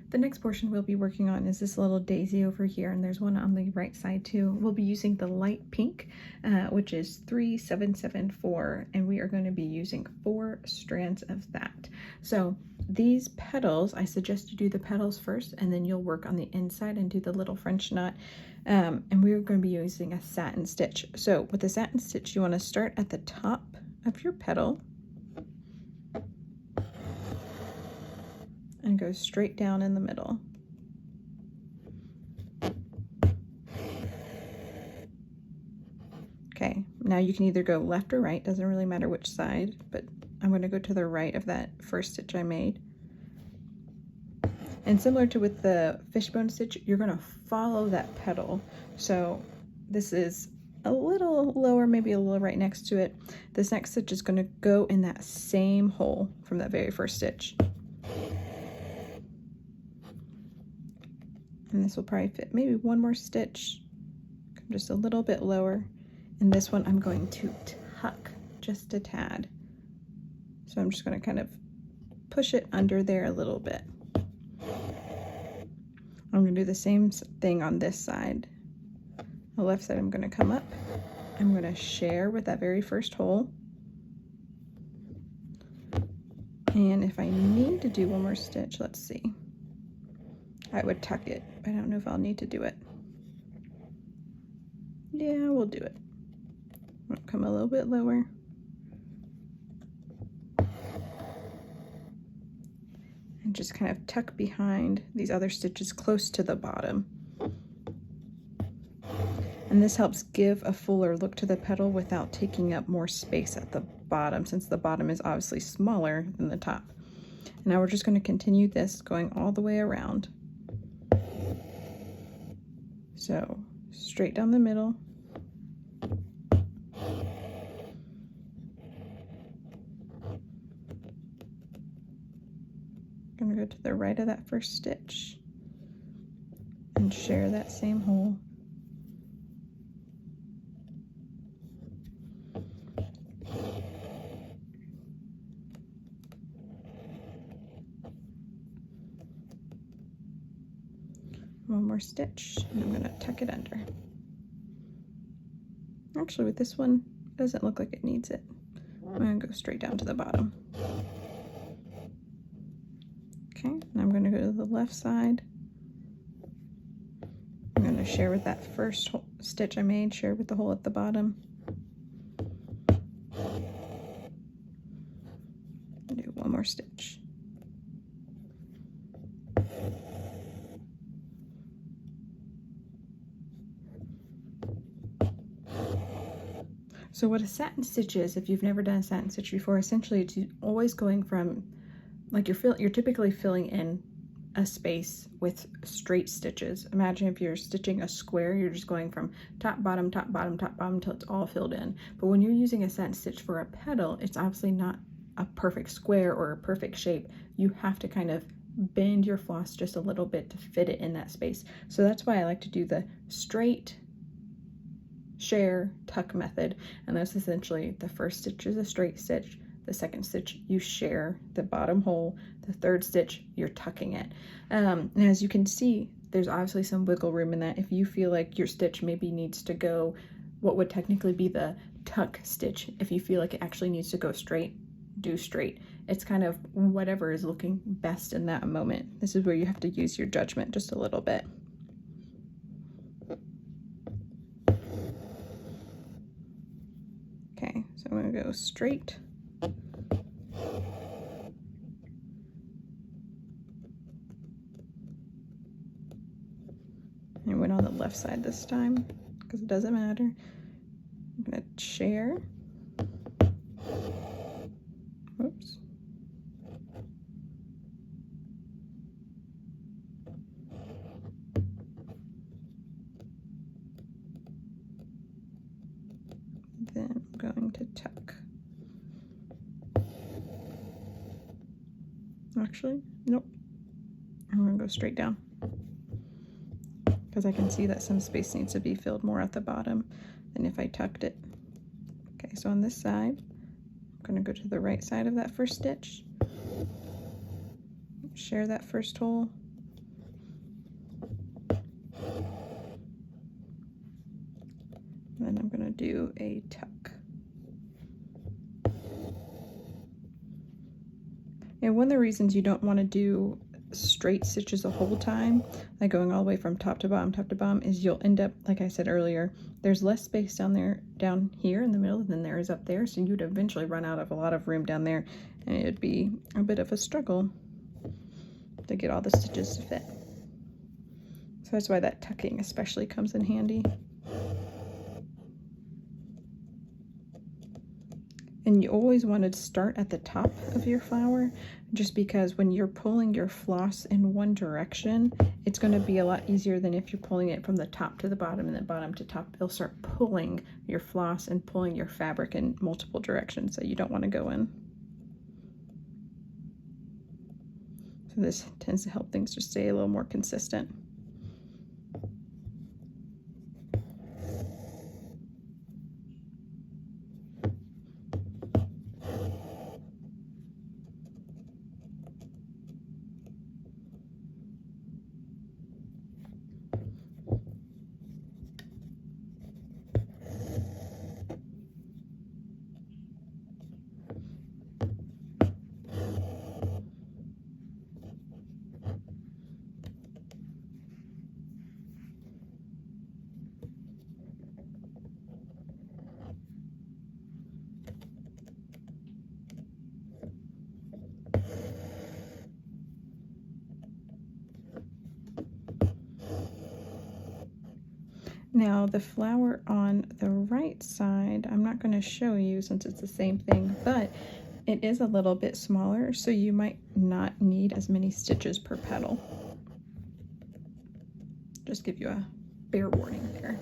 The next portion we'll be working on is this little daisy over here, and there's one on the right side too. We'll be using the light pink, which is 3774, and we are going to be using 4 strands of that. So these petals, I suggest you do the petals first, and then you'll work on the inside and do the little French knot. And we're going to be using a satin stitch. So with the satin stitch, you want to start at the top of your petal and go straight down in the middle. Okay, now you can either go left or right, doesn't really matter which side, but I'm going to go to the right of that first stitch I made. And similar to with the fishbone stitch, you're going to follow that petal. So this is a little lower, maybe a little right next to it. This next stitch is going to go in that same hole from that very first stitch. And this will probably fit maybe one more stitch, come just a little bit lower. And this one I'm going to tuck just a tad. So I'm just going to kind of push it under there a little bit. I'm going to do the same thing on this side. The left side I'm going to come up. I'm going to share with that very first hole. And if I need to do one more stitch, let's see. I would tuck it, but I don't know if I'll need to do it. Yeah, we'll do it. I'll come a little bit lower. And just kind of tuck behind these other stitches close to the bottom. And this helps give a fuller look to the petal without taking up more space at the bottom, since the bottom is obviously smaller than the top. And now we're just going to continue this going all the way around. So straight down the middle. I'm going to go to the right of that first stitch and share that same hole. One more stitch, and I'm going to tuck it under. Actually, with this one, it doesn't look like it needs it. I'm going to go straight down to the bottom. Okay, now I'm going to go to the left side. I'm going to share with that first stitch I made, share with the hole at the bottom. Do one more stitch. So what a satin stitch is, if you've never done a satin stitch before, essentially it's always going from, like you're typically filling in a space with straight stitches. Imagine if you're stitching a square, you're just going from top, bottom, top, bottom, top, bottom until it's all filled in. But when you're using a satin stitch for a petal, it's obviously not a perfect square or a perfect shape. You have to kind of bend your floss just a little bit to fit it in that space. So that's why I like to do the straight, share, tuck method. And that's essentially the first stitch is a straight stitch, the second stitch you share the bottom hole, the third stitch you're tucking it. And as you can see, there's obviously some wiggle room in that. If you feel like your stitch maybe needs to go what would technically be the tuck stitch, if you feel like it actually needs to go straight, do straight. It's kind of whatever is looking best in that moment. This is where you have to use your judgment just a little bit. Okay, so I'm going to go straight. I went on the left side this time because it doesn't matter. I'm going to share. Whoops. Then I'm going to tuck. Actually, nope. I'm going to go straight down because I can see that some space needs to be filled more at the bottom than if I tucked it. Okay, so on this side, I'm going to go to the right side of that first stitch, share that first hole, And then I'm going to do a tuck. And one of the reasons you don't want to do straight stitches the whole time, like going all the way from top to bottom, is you'll end up, like I said earlier, there's less space down here in the middle than there is up there, so you'd eventually run out of a lot of room down there, and it'd be a bit of a struggle to get all the stitches to fit. So that's why that tucking especially comes in handy. And you always want to start at the top of your flower, just because when you're pulling your floss in one direction, it's going to be a lot easier than if you're pulling it from the top to the bottom and then bottom to top. It'll start pulling your floss and pulling your fabric in multiple directions that you don't want to go in. So this tends to help things just stay a little more consistent. Now the flower on the right side, I'm not going to show you since it's the same thing, but it is a little bit smaller, so you might not need as many stitches per petal. Just give you a fair warning there.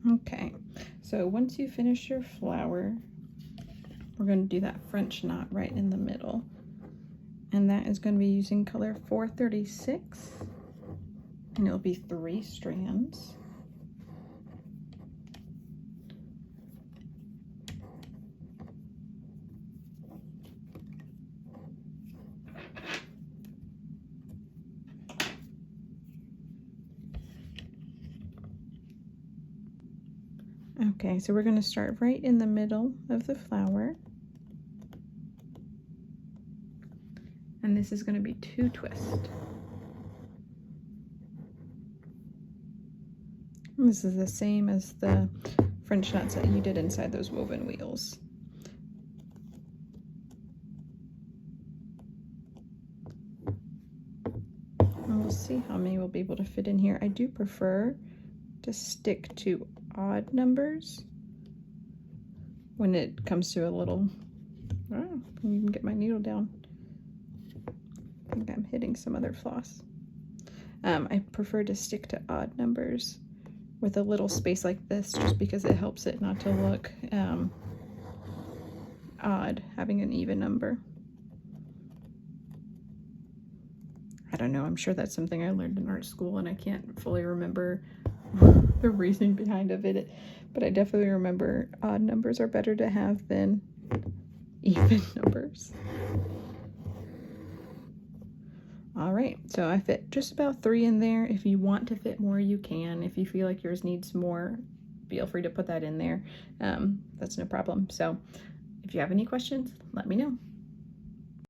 Okay, So once you finish your flower, we're going to do that French knot right in the middle. And that is going to be using color 436. And it'll be 3 strands. Okay, so we're going to start right in the middle of the flower. And this is going to be 2 twists. And this is the same as the French knots that you did inside those woven wheels. And we'll see how many we'll be able to fit in here. I do prefer to stick to odd numbers when it comes to a little, I don't know, I can even get my needle down. I think I'm hitting some other floss. I prefer to stick to odd numbers with a little space like this, just because it helps it not to look odd having an even number. I don't know, I'm sure that's something I learned in art school and I can't fully remember the reasoning behind of it, but I definitely remember odd numbers are better to have than even numbers. All right, so I fit just about 3 in there. If you want to fit more, you can. If you feel like yours needs more, feel free to put that in there. That's no problem. So if you have any questions, let me know.